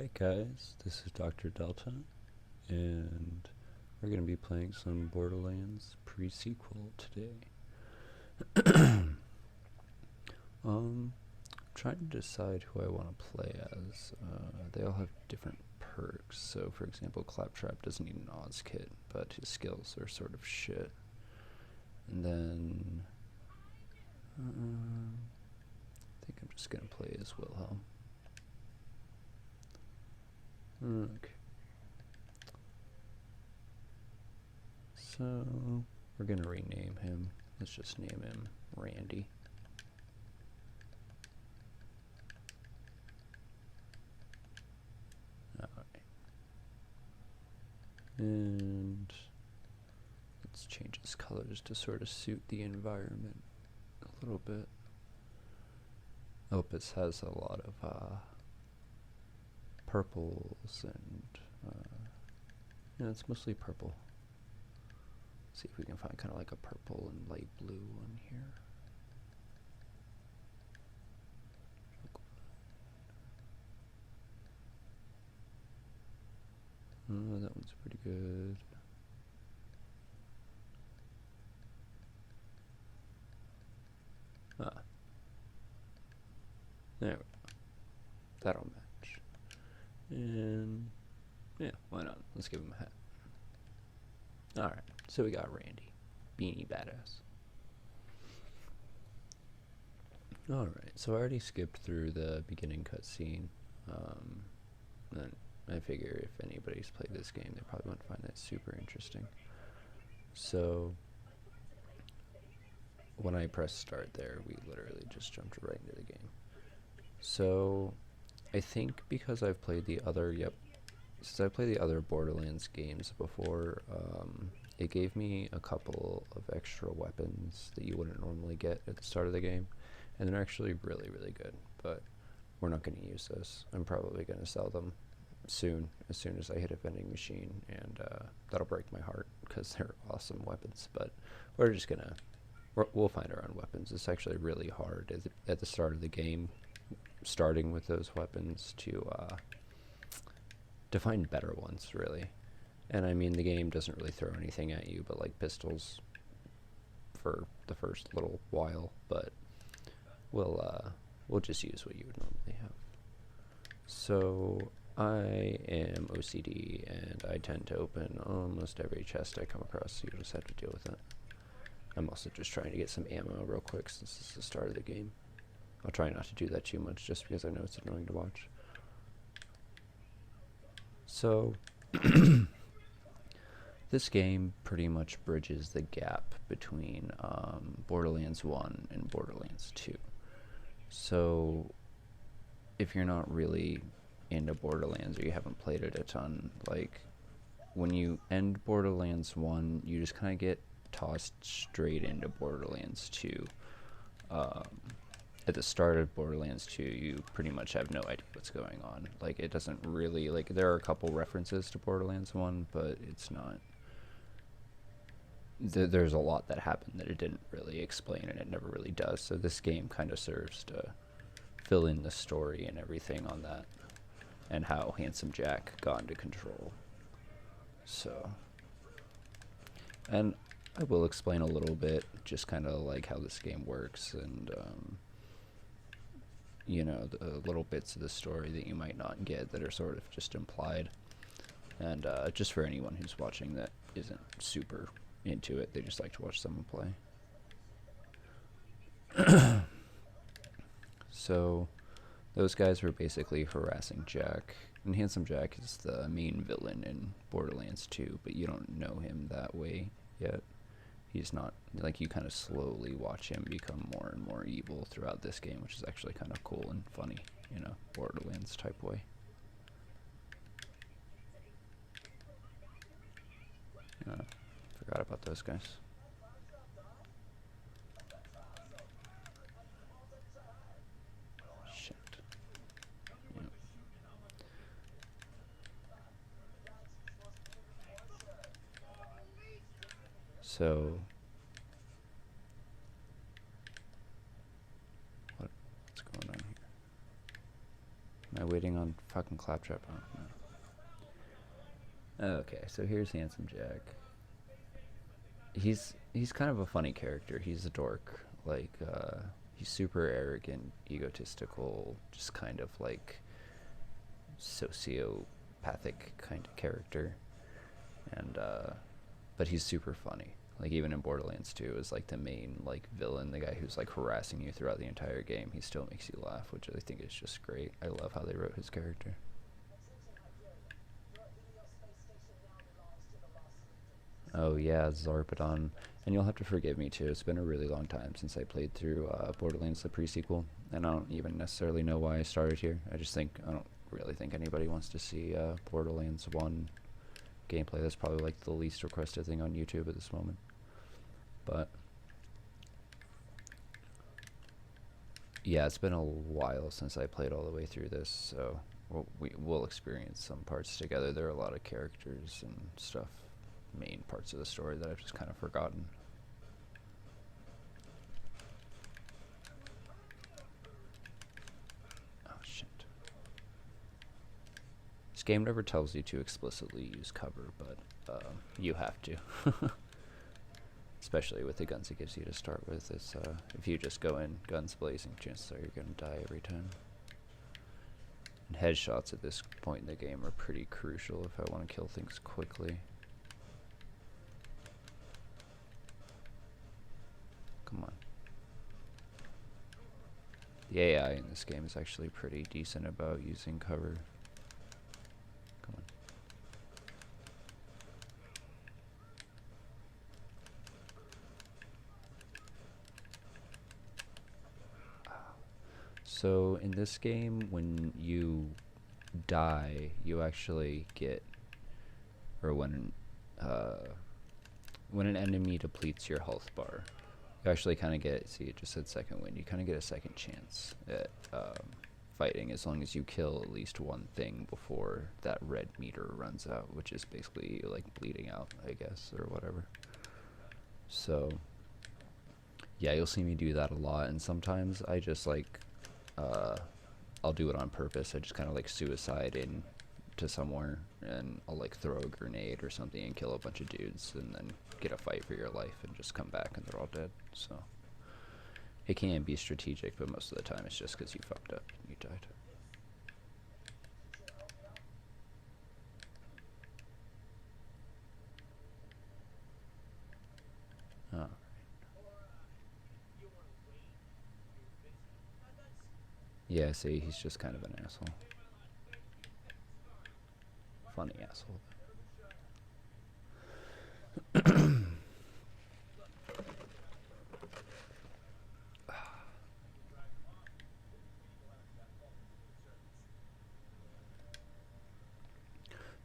Alright guys, this is Dr. Delta, and we're going to be playing some Borderlands pre-sequel today. Trying to decide who I want to play as. They all have different perks, so for example, Claptrap doesn't need an Oz kit, but his skills are sort of shit. And then, I think I'm just going to play as Wilhelm. Okay. So, we're gonna rename him. Let's just name him Randy. Alright. And let's change his colors to sort of suit the environment a little bit. Opus has a lot of purples and yeah, it's mostly purple. See if we can find kind of like a purple and light blue one here. Oh, that one's pretty good. Ah, there we go. That'll match. And yeah, why not? Let's give him a hat. Alright, so we got Randy. Beanie Badass. Alright, so I already skipped through the beginning cutscene. And I figure if anybody's played this game, they probably won't find that super interesting. So, when I pressed start there, we literally just jumped right into the game. So, I think because I've played the other, since I played the other Borderlands games before, it gave me a couple of extra weapons that you wouldn't normally get at the start of the game, and they're actually really, really good, but we're not going to use those. I'm probably going to sell them soon, as soon as I hit a vending machine, and that'll break my heart, because they're awesome weapons, but we're just going to, we'll find our own weapons. It's actually really hard at the start of the game, starting with those weapons to find better ones, really. And I mean, the game doesn't really throw anything at you but like pistols for the first little while, but we'll just use what you would normally have. So I am OCD and I tend to open almost every chest I come across, so you'll just have to deal with it. I'm also just trying to get some ammo real quick since this is the start of the game. I'll try not to do that too much just because I know it's annoying to watch. So, this game pretty much bridges the gap between Borderlands 1 and Borderlands 2. So, if you're not really into Borderlands or you haven't played it a ton, like, when you end Borderlands 1, you just kind of get tossed straight into Borderlands 2. At the start of Borderlands 2, you pretty much have no idea what's going on. Like, it doesn't really, like, there are a couple references to Borderlands 1, but it's not, there's a lot that happened that it didn't really explain, and it never really does, so this game kind of serves to fill in the story and everything on that, and how Handsome Jack got into control. So, and I will explain a little bit, just kind of like how this game works, and, you know, the little bits of the story that you might not get that are sort of just implied. And just for anyone who's watching that isn't super into it, they just like to watch someone play. So, those guys were basically harassing Jack. And Handsome Jack is the main villain in Borderlands 2, but you don't know him that way yet. He's not, like, you kind of slowly watch him become more and more evil throughout this game, which is actually kind of cool and funny, in a Borderlands type way. Forgot about those guys. Shit. Yep. So, what's going on here? I waiting on fucking Claptrap? Oh, no. Okay, so here's Handsome Jack. He's kind of a funny character. He's a dork. Like, he's super arrogant, egotistical, just kind of like sociopathic kind of character. And, but he's super funny. Like, even in Borderlands 2 is like the main like villain, the guy who's like harassing you throughout the entire game. He still makes you laugh, which I think is just great. I love how they wrote his character. Oh yeah, Zarpedon. And you'll have to forgive me too. It's been a really long time since I played through Borderlands the pre-sequel, and I don't even necessarily know why I started here. I don't really think anybody wants to see Borderlands 1 gameplay. That's probably like the least requested thing on YouTube at this moment. But yeah, it's been a while since I played all the way through this, so we'll experience some parts together. There are a lot of characters and stuff, main parts of the story that I've just kind of forgotten. Oh shit. This game never tells you to explicitly use cover, but you have to. Especially with the guns it gives you to start with. It's, if you just go in guns blazing, chances are you're going to die every time. And headshots at this point in the game are pretty crucial if I want to kill things quickly. Come on. The AI in this game is actually pretty decent about using cover. Come on. So in this game, when you die, you actually get, or when an enemy depletes your health bar, you actually kind of get, see it just said second wind, you kind of get a second chance at fighting as long as you kill at least one thing before that red meter runs out, which is basically like bleeding out, I guess, or whatever. So yeah, you'll see me do that a lot, and sometimes I just like I'll do it on purpose. I just kind of like suicide into somewhere, and I'll like throw a grenade or something and kill a bunch of dudes, and then get a fight for your life and just come back and they're all dead. So it can be strategic, but most of the time it's just because you fucked up and you died. Oh. Yeah, see, he's just kind of an asshole. Funny asshole.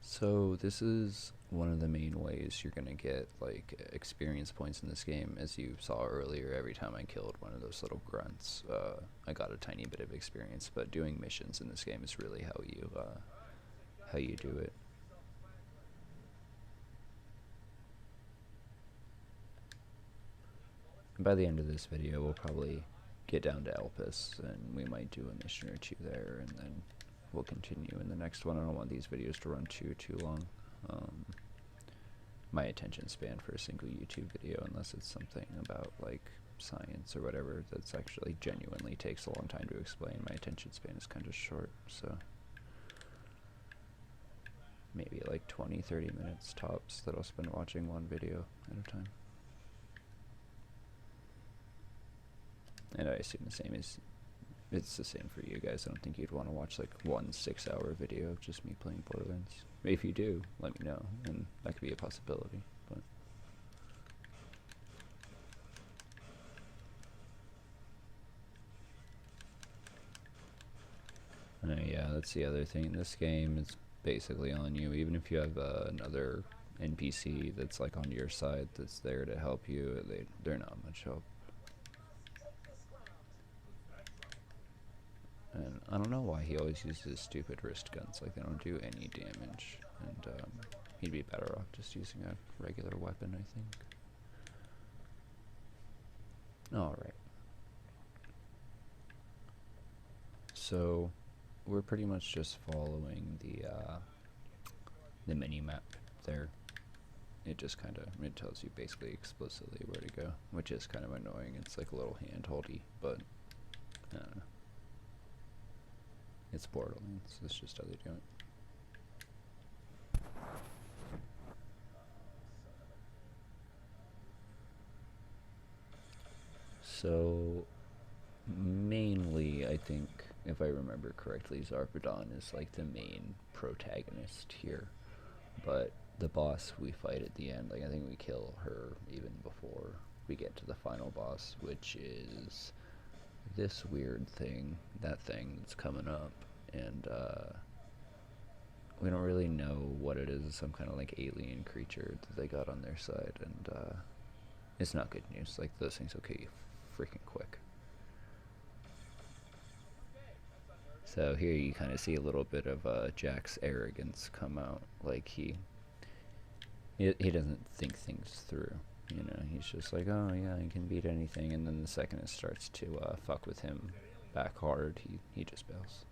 So this is one of the main ways you're gonna get like experience points in this game. As you saw earlier, every time I killed one of those little grunts, I got a tiny bit of experience. But doing missions in this game is really how you do it. And by the end of this video, we'll probably get down to Elpis, and we might do a mission or two there, and then we'll continue in the next one. I don't want these videos to run too long. My attention span for a single YouTube video, unless it's something about like science or whatever that's actually genuinely takes a long time to explain, my attention span is kind of short, so maybe like 20-30 minutes tops that I'll spend watching one video at a time. And I assume it's the same for you guys. I don't think you'd want to watch like one 6-hour video of just me playing Borderlands. If you do, let me know, and that could be a possibility. But yeah, that's the other thing. This game is basically on you. Even if you have another NPC that's like on your side that's there to help you, they're not much help. And I don't know why he always uses stupid wrist guns, like they don't do any damage, and he'd be better off just using a regular weapon, I think. Alright. So, we're pretty much just following the mini map there. It just kind of, it tells you basically explicitly where to go, which is kind of annoying. It's like a little hand-holdy, but I don't know. It's Borderlands, so that's just how they do it. So, mainly, I think, if I remember correctly, Zarpedon is like the main protagonist here. But the boss we fight at the end, like I think we kill her even before we get to the final boss, which is this weird thing, that thing that's coming up, and we don't really know what it is. It's some kind of like alien creature that they got on their side, and it's not good news. Like, those things will kill you freaking quick. So here you kind of see a little bit of Jack's arrogance come out. Like, he doesn't think things through. You know, he's just like, oh yeah, I can beat anything, and then the second it starts to fuck with him back hard, he just bails.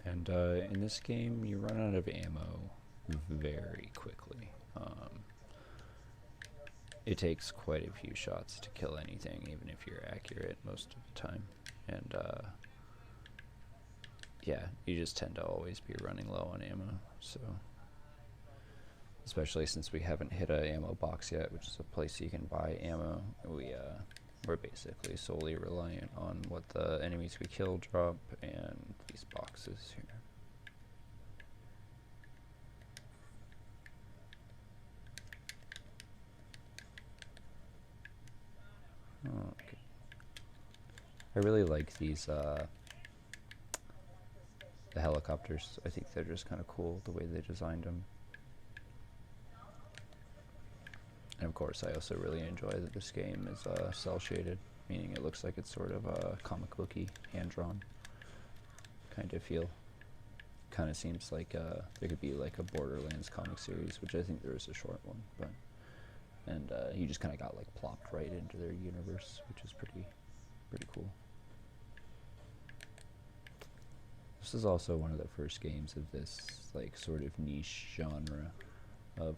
And in this game, you run out of ammo very quickly. It takes quite a few shots to kill anything, even if you're accurate most of the time. And yeah, you just tend to always be running low on ammo. So, especially since we haven't hit a ammo box yet, which is a place you can buy ammo, we're basically solely reliant on what the enemies we kill drop and these boxes here. Okay. I really like these the helicopters. I think they're just kind of cool the way they designed them. And of course, I also really enjoy that this game is cel shaded, meaning it looks like it's sort of a comic booky, hand drawn kind of feel. Kind of seems like there could be like a Borderlands comic series, which I think there is a short one, but and you just kind of got like plopped right into their universe, which is pretty cool. This is also one of the first games of this like sort of niche genre of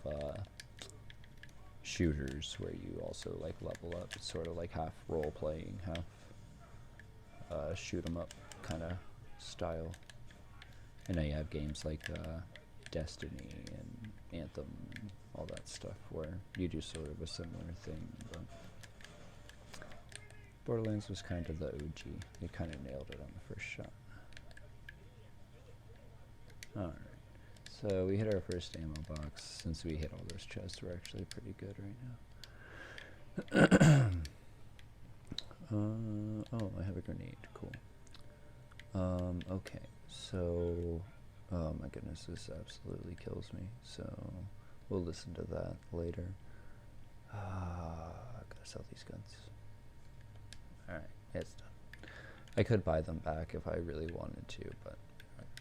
shooters where you also like level up. It's sort of like half role playing, half shoot 'em up kind of style. And now you have games like Destiny and Anthem and all that stuff where you do sort of a similar thing, but Borderlands was kind of the OG. They kind of nailed it on the first shot. Alright, so we hit our first ammo box. Since we hit all those chests, we're actually pretty good right now. Oh, I have a grenade. Cool. Okay, so, oh my goodness, this absolutely kills me, so we'll listen to that later. Gotta sell these guns. Alright, it's done. I could buy them back if I really wanted to, but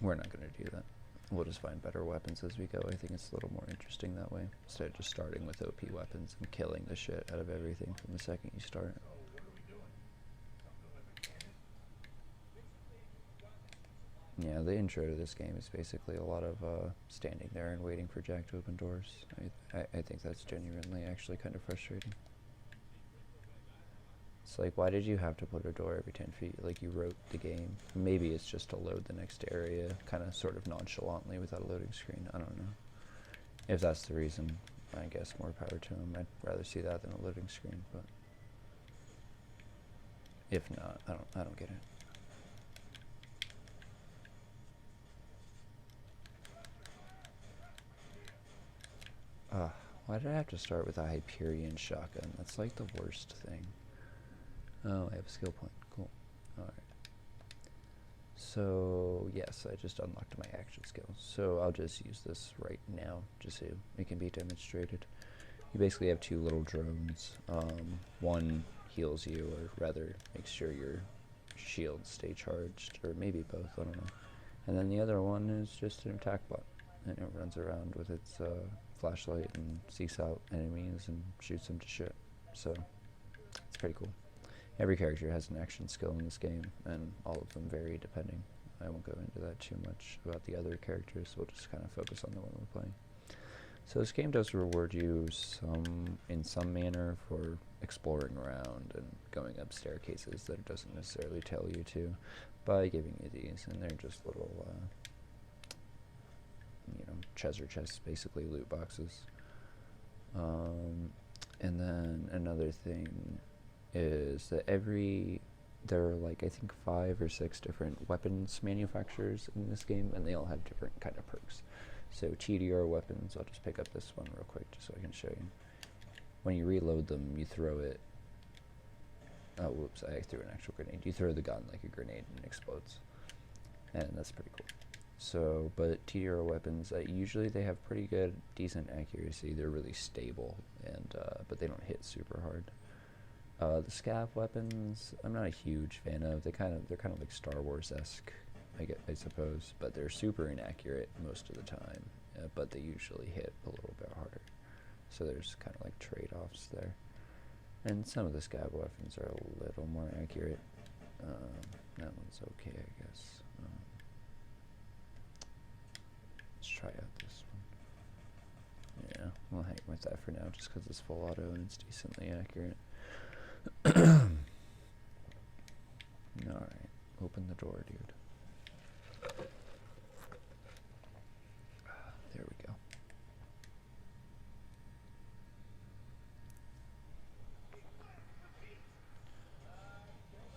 we're not gonna do that. We'll just find better weapons as we go. I think it's a little more interesting that way, instead of just starting with OP weapons and killing the shit out of everything from the second you start. Yeah, the intro to this game is basically a lot of standing there and waiting for Jack to open doors. I think that's genuinely actually kind of frustrating. It's like, why did you have to put a door every 10 feet? Like, you wrote the game. Maybe it's just to load the next area, kind of sort of nonchalantly without a loading screen. I don't know. If that's the reason, I guess more power to them. I'd rather see that than a loading screen, but if not, I don't get it. Why did I have to start with a Hyperion shotgun? That's like the worst thing. Oh, I have a skill point. Cool. Alright. So, yes, I just unlocked my action skills. So I'll just use this right now, just so it can be demonstrated. You basically have two little drones. One heals you, or rather makes sure your shields stay charged, or maybe both, I don't know. And then the other one is just an attack bot, and it runs around with its flashlight and seeks out enemies and shoots them to shit. So it's pretty cool. Every character has an action skill in this game, and all of them vary depending. I won't go into that too much about the other characters, we'll just kind of focus on the one we're playing. So this game does reward you in some manner for exploring around and going up staircases that it doesn't necessarily tell you to, by giving you these, and they're just little, treasure chests, basically loot boxes. And then another thing is that there are like I think 5 or 6 different weapons manufacturers in this game, and they all have different kind of perks. So TDR weapons, I'll just pick up this one real quick just so I can show you. When you reload them, you throw it. Oh, whoops, I threw an actual grenade. You throw the gun like a grenade and it explodes. And that's pretty cool. So, but TDR weapons, usually they have pretty good, decent accuracy. They're really stable, and but they don't hit super hard. The scav weapons, I'm not a huge fan of. They're kind of like Star Wars-esque, I suppose, but they're super inaccurate most of the time, but they usually hit a little bit harder. So there's kind of like trade-offs there. And some of the scav weapons are a little more accurate. That one's okay, I guess. Let's try out this one. Yeah, we'll hang with that for now just because it's full auto and it's decently accurate. Alright, open the door, dude. There we go.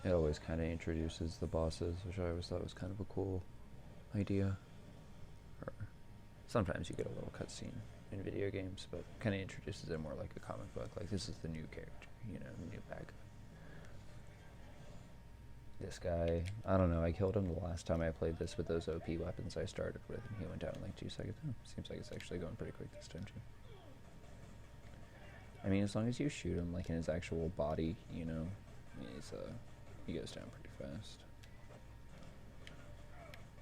It always kind of introduces the bosses, which I always thought was kind of a cool idea. Or sometimes you get a little cutscene in video games, but kind of introduces it more like a comic book. Like, this is the new character, the new bad guy. This guy, I don't know, I killed him the last time I played this with those OP weapons I started with, and he went down in like 2 seconds. Oh, seems like it's actually going pretty quick this time too. I mean, as long as you shoot him like in his actual body, he goes down pretty fast.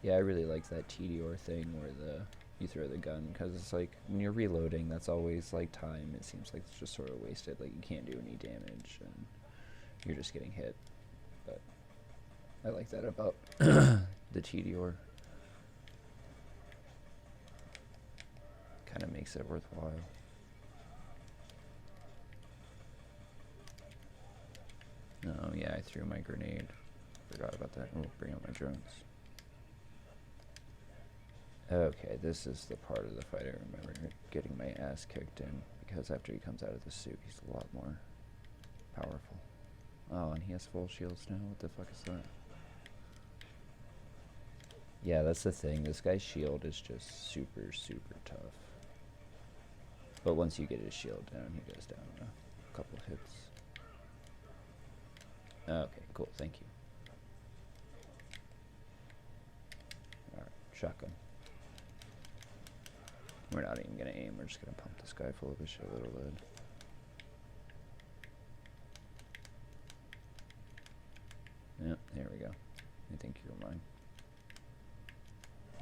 Yeah, I really like that TDR thing where you throw the gun, because it's like when you're reloading, that's always like time. It seems like it's just sort of wasted. Like, you can't do any damage and you're just getting hit. But I like that about the TDR. Kind of makes it worthwhile. Oh yeah, I threw my grenade. Forgot about that. Oh, bring out my drones. Okay, this is the part of the fight I remember getting my ass kicked in, because after he comes out of the suit, he's a lot more powerful. Oh, and he has full shields now? What the fuck is that? Yeah, that's the thing. This guy's shield is just super, super tough. But once you get his shield down, he goes down in a couple hits. Okay, cool, thank you. Alright, shotgun. We're not even gonna aim, we're just gonna pump this guy full of his shitload of lead. Yep, there we go. I think you're mine.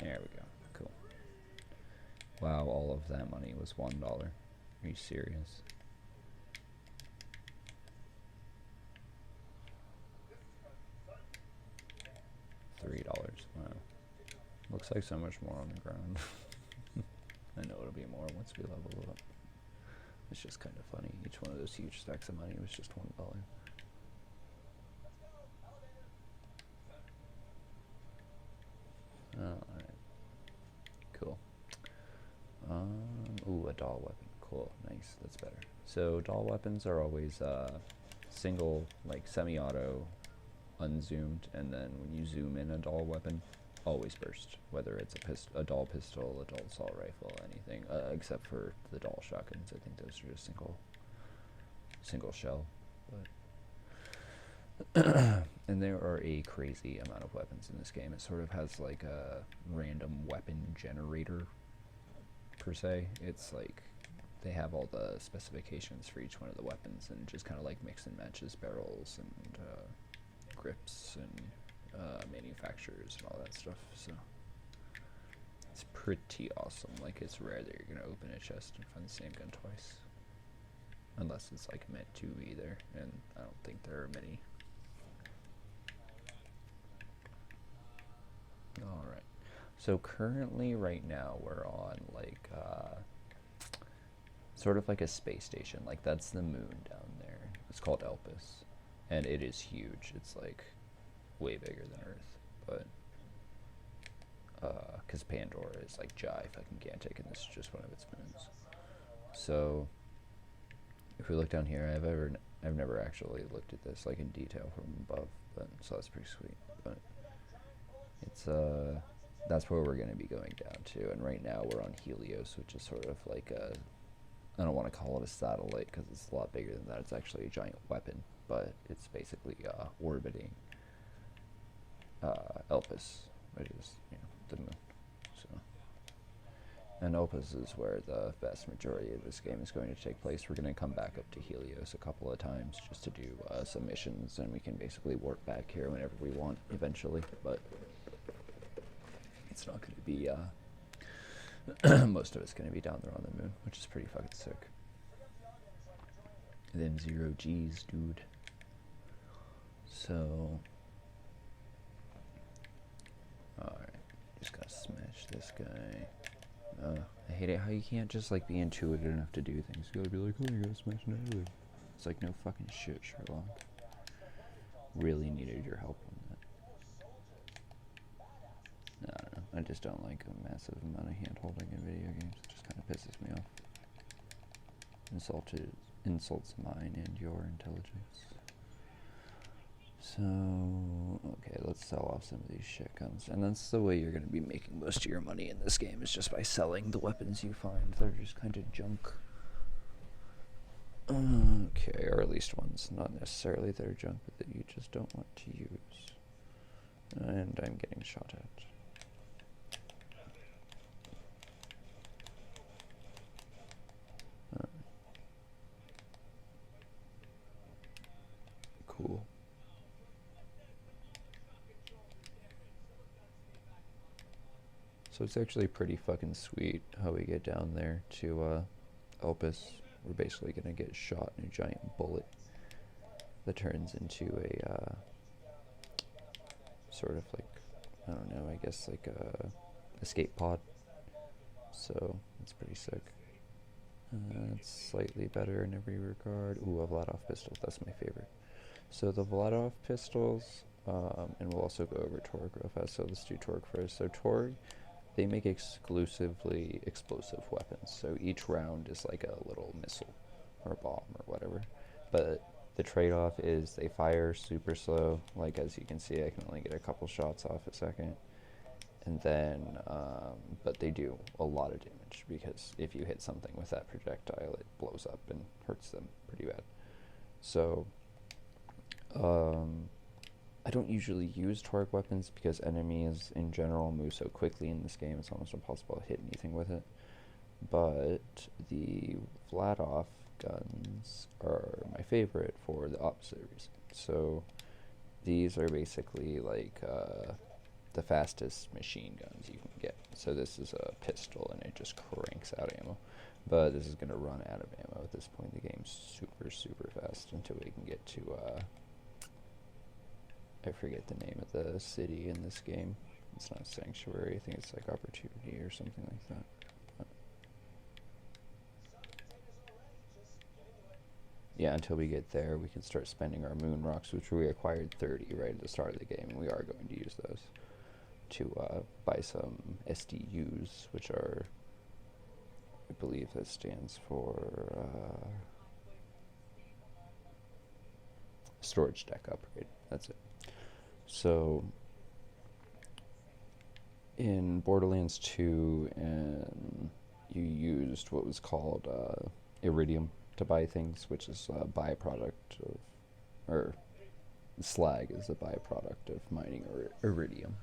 There we go, cool. Wow, all of that money was $1. Are you serious? $3, wow. Looks like so much more on the ground. I know it'll be more once we level up. It's just kind of funny. Each one of those huge stacks of money was just $1. Alright. Cool. Ooh, a doll weapon. Cool. Nice. That's better. So, doll weapons are always single, like semi-auto, unzoomed, and then when you zoom in a doll weapon, always burst. Whether it's a doll pistol, a doll assault rifle, anything, except for the doll shotguns. I think those are just single shell. But and there are a crazy amount of weapons in this game. It sort of has like a random weapon generator, per se. It's like they have all the specifications for each one of the weapons, and just kind of like mix and matches barrels and grips and manufacturers and all that stuff. So it's pretty awesome. Like, it's rare that you're gonna open a chest and find the same gun twice, unless it's like meant to either, and I don't think there are many. All right. So currently, right now, we're on like sort of like a space station. Like, that's the moon down there. It's called Elpis, and it is huge. It's like way bigger than Earth, but because Pandora is like gigantic, and this is just one of its moons. So if we look down here, I've never actually looked at this like in detail from above, but so that's pretty sweet. But it's that's where we're going to be going down to, and right now we're on Helios, which is sort of like a, I don't want to call it a satellite because it's a lot bigger than that. It's actually a giant weapon, but it's basically orbiting Elpis, which is, you know, the moon. So, and Elpis is where the vast majority of this game is going to take place. We're going to come back up to Helios a couple of times just to do some missions, and we can basically warp back here whenever we want eventually, but it's not going to be, most of it's going to be down there on the moon, which is pretty fucking sick. Them 0 Gs, dude. So, alright, just gotta smash this guy. I hate it how you can't just like be intuitive enough to do things. You gotta be like, oh, you gotta smash everything. It's like, no fucking shit, Sherlock. Really needed your help on that. I don't know. I just don't like a massive amount of hand holding in video games. It just kind of pisses me off. Insults mine and your intelligence. So, okay, let's sell off some of these shit guns. And that's the way you're going to be making most of your money in this game, is just by selling the weapons you find. They're just kind of junk. Okay, or at least ones not necessarily that are junk, but that you just don't want to use. And I'm getting shot at. Cool. So it's actually pretty fucking sweet how we get down there to Elpis. We're basically gonna get shot in a giant bullet that turns into a sort of like, I don't know, I guess like a escape pod. So it's pretty sick. It's slightly better in every regard. Ooh, a Vladov pistol, that's my favorite. So the Vladov pistols, and we'll also go over Torg real fast, so let's do Torg first. So Torg, they make exclusively explosive weapons, so each round is like a little missile or bomb or whatever. But the trade-off is they fire super slow, like as you can see I can only get a couple shots off a second. And then, but they do a lot of damage, because if you hit something with that projectile, it blows up and hurts them pretty bad. So, I don't usually use Torg weapons because enemies in general move so quickly in this game, it's almost impossible to hit anything with it. But the Vladov guns are my favorite for the opposite reason. So, these are basically like, the fastest machine guns you can get. So this is a pistol and it just cranks out ammo, but this is going to run out of ammo at this point. The game's super fast until we can get to I forget the name of the city in this game. It's not Sanctuary, I think it's like Opportunity or something like that. But yeah, until we get there we can start spending our moon rocks, which we acquired 30 right at the start of the game, and we are going to use those to buy some SDUs, which are, I believe that stands for storage deck upgrade. That's it. So in Borderlands 2, you used what was called iridium to buy things, which is a byproduct of, or slag is a byproduct of mining iridium.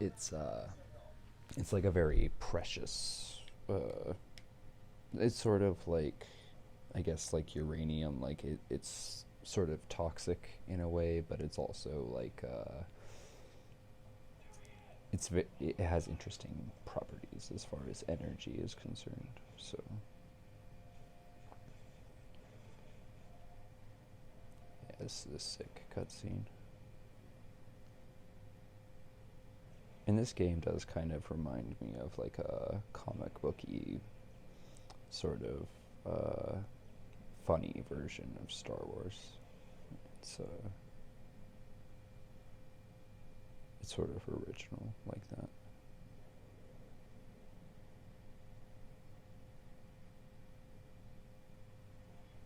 It's it's like a very precious. It's sort of like, I guess, like uranium. Like it's sort of toxic in a way, but it's also like it has interesting properties as far as energy is concerned. So yeah, this is a sick cutscene. And this game does kind of remind me of like a comic booky sort of funny version of Star Wars. It's sort of original like that.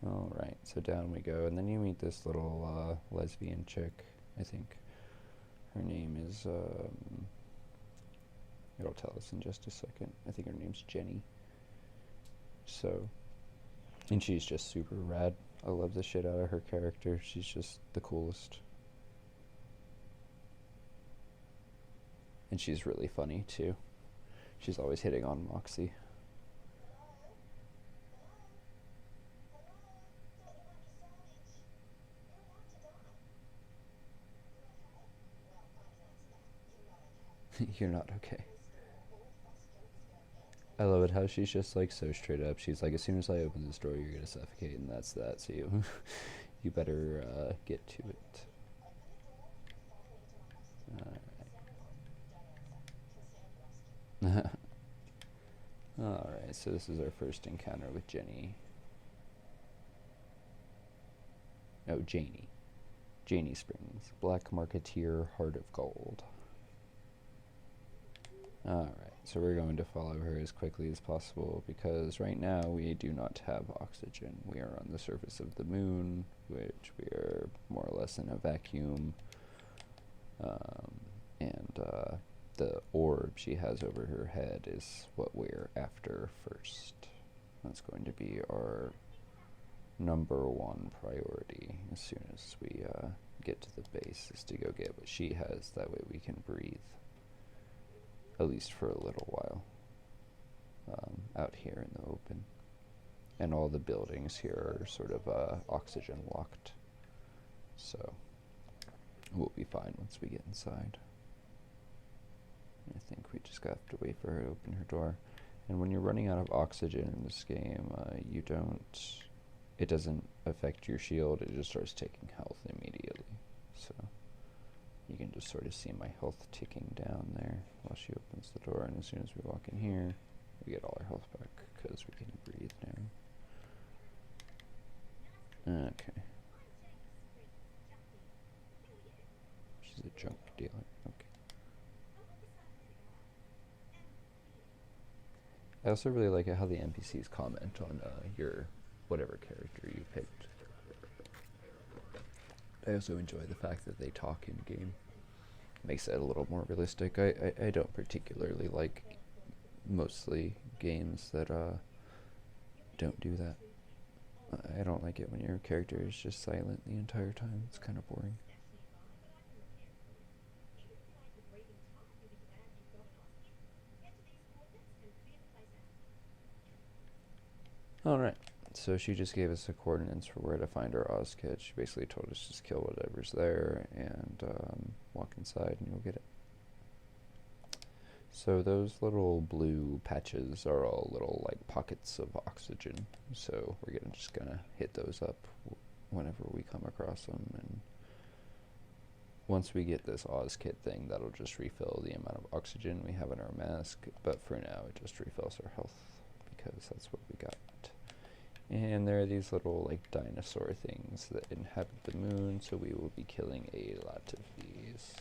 All right, so down we go, and then you meet this little lesbian chick. I think her name is. It'll tell us in just a second. I think her name's Jenny. So, and she's just super rad. I love the shit out of her character. She's just the coolest. And she's really funny too. She's always hitting on Moxie. You're not okay. I love it how she's just like so straight up. She's like, as soon as I open this door, you're gonna suffocate, and that's that. So you better get to it. Alright. Alright, so this is our first encounter with Jenny. Oh, Janie. Janie Springs. Black Marketeer, Heart of Gold. Alright, so we're going to follow her as quickly as possible because right now we do not have oxygen. We are on the surface of the moon, which we are more or less in a vacuum. And the orb she has over her head is what we're after first. That's going to be our #1 priority as soon as we get to the base, is to go get what she has. That way we can breathe, at least for a little while, out here in the open. And all the buildings here are sort of oxygen locked, so we'll be fine once we get inside. I think we just have to wait for her to open her door. And when you're running out of oxygen in this game, it doesn't affect your shield, it just starts taking health immediately. So you can just sort of see my health ticking down there while she opens the door, and as soon as we walk in here, we get all our health back because we can breathe now. Okay. She's a junk dealer. Okay. I also really like how the NPCs comment on your whatever character you picked. I also enjoy the fact that they talk in game. Makes it a little more realistic. I don't particularly like mostly games that don't do that. I don't like it when your character is just silent the entire time. It's kind of boring. Alright, so she just gave us the coordinates for where to find our Oz kit. She basically told us just kill whatever's there and walk inside and you'll get it. So those little blue patches are all little like pockets of oxygen. So we're just gonna hit those up whenever we come across them, and once we get this Oz kit thing, that'll just refill the amount of oxygen we have in our mask. But for now, it just refills our health because that's what we got. And there are these little like dinosaur things that inhabit the moon, so we will be killing a lot of these.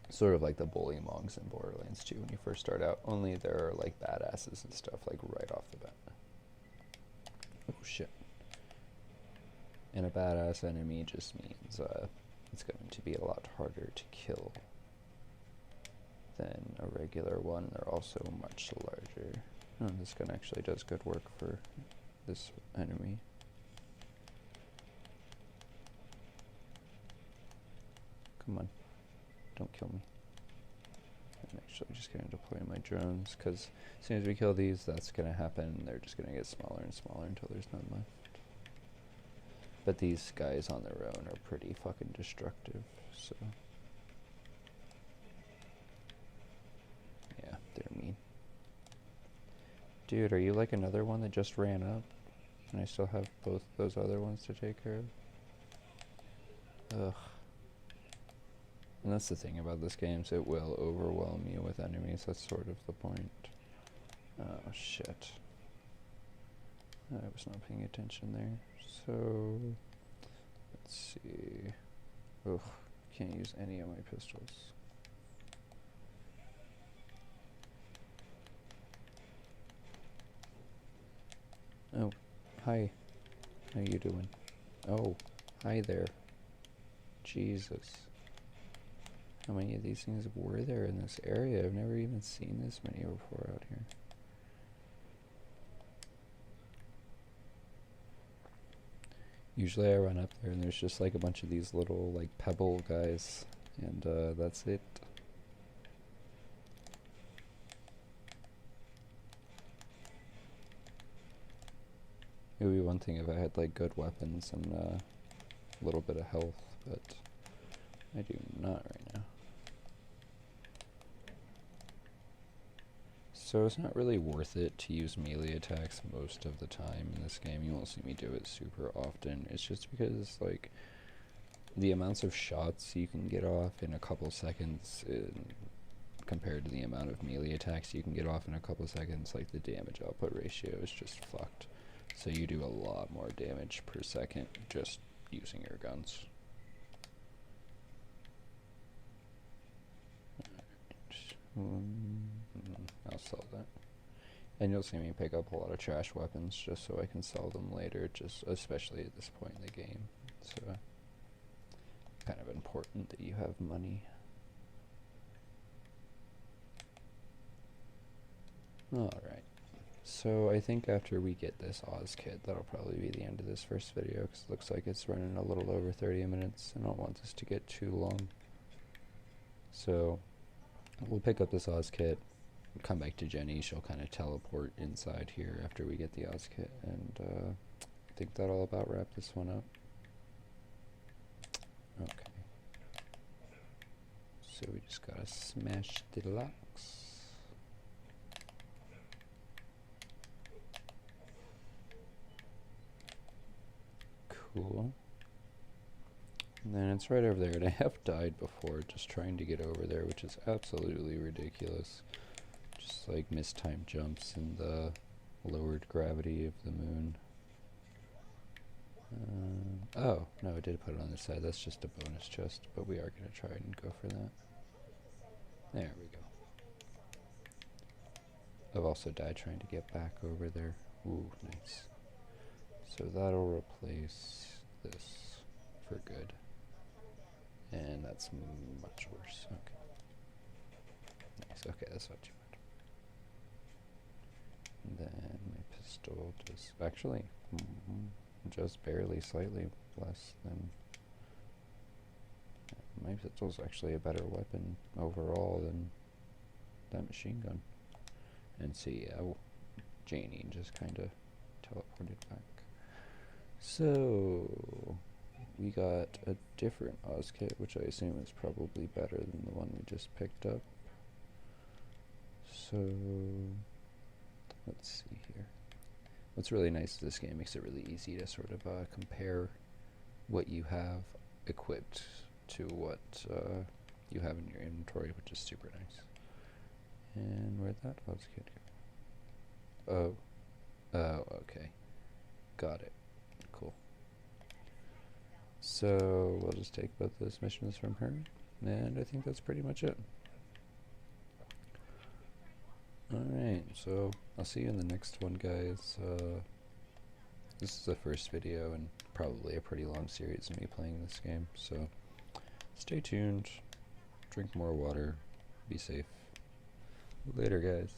Sort of like the bully-mongs in Borderlands 2 when you first start out, only there are like badasses and stuff like right off the bat. Oh shit. And a badass enemy just means it's going to be a lot harder to kill than a regular one. They're also much larger. Oh, this gun actually does good work for this enemy. Come on. Don't kill me. I'm actually just going to deploy my drones, because as soon as we kill these, that's going to happen. They're just going to get smaller and smaller until there's none left. But these guys on their own are pretty fucking destructive, so... yeah, they're mean. Dude, are you like another one that just ran up? And I still have both those other ones to take care of? Ugh. And that's the thing about this game, so it will overwhelm you with enemies. That's sort of the point. Oh, shit. I was not paying attention there. So, let's see. Ugh, can't use any of my pistols. Oh, hi. How you doing? Oh, hi there. Jesus. How many of these things were there in this area? I've never even seen this many before out here. Usually I run up there and there's just like a bunch of these little like pebble guys, and that's it. It would be one thing if I had like good weapons and a little bit of health, but I do not right now. So it's not really worth it to use melee attacks most of the time in this game. You won't see me do it super often. It's just because like the amounts of shots you can get off in a couple seconds compared to the amount of melee attacks you can get off in a couple seconds, like the damage output ratio is just fucked. So you do a lot more damage per second just using your guns. I'll sell that. And you'll see me pick up a lot of trash weapons just so I can sell them later, just especially at this point in the game. So kind of important that you have money. Alright. So I think after we get this Oz kit, that'll probably be the end of this first video, because it looks like it's running a little over 30 minutes. I don't want this to get too long. So we'll pick up this Oz kit, come back to Jenny. She'll kind of teleport inside here after we get the Oz kit, and I think that'll about wrap this one up. Okay. So we just gotta smash the locks. Cool. And then it's right over there, and I have died before just trying to get over there, which is absolutely ridiculous. Just like mistimed jumps and the lowered gravity of the moon. Oh, no, I did put it on this side. That's just a bonus chest, but we are going to try and go for that. There we go. I've also died trying to get back over there. Ooh, nice. So that'll replace this for good. And that's much worse. Okay. Nice. Okay, that's not too bad. And then my pistol just actually just barely slightly less than my pistol's actually a better weapon overall than that machine gun. And see, Janie just kind of teleported back. So we got a different Oz kit, which I assume is probably better than the one we just picked up. So let's see here. What's really nice is this game makes it really easy to sort of compare what you have equipped to what you have in your inventory, which is super nice. And where'd that Oz kit go? Oh, okay. Got it. Cool. So we'll just take both those missions from her, and I think that's pretty much it. Alright, so I'll see you in the next one, guys. This is the first video and probably a pretty long series of me playing this game, so stay tuned, drink more water, be safe. Later, guys.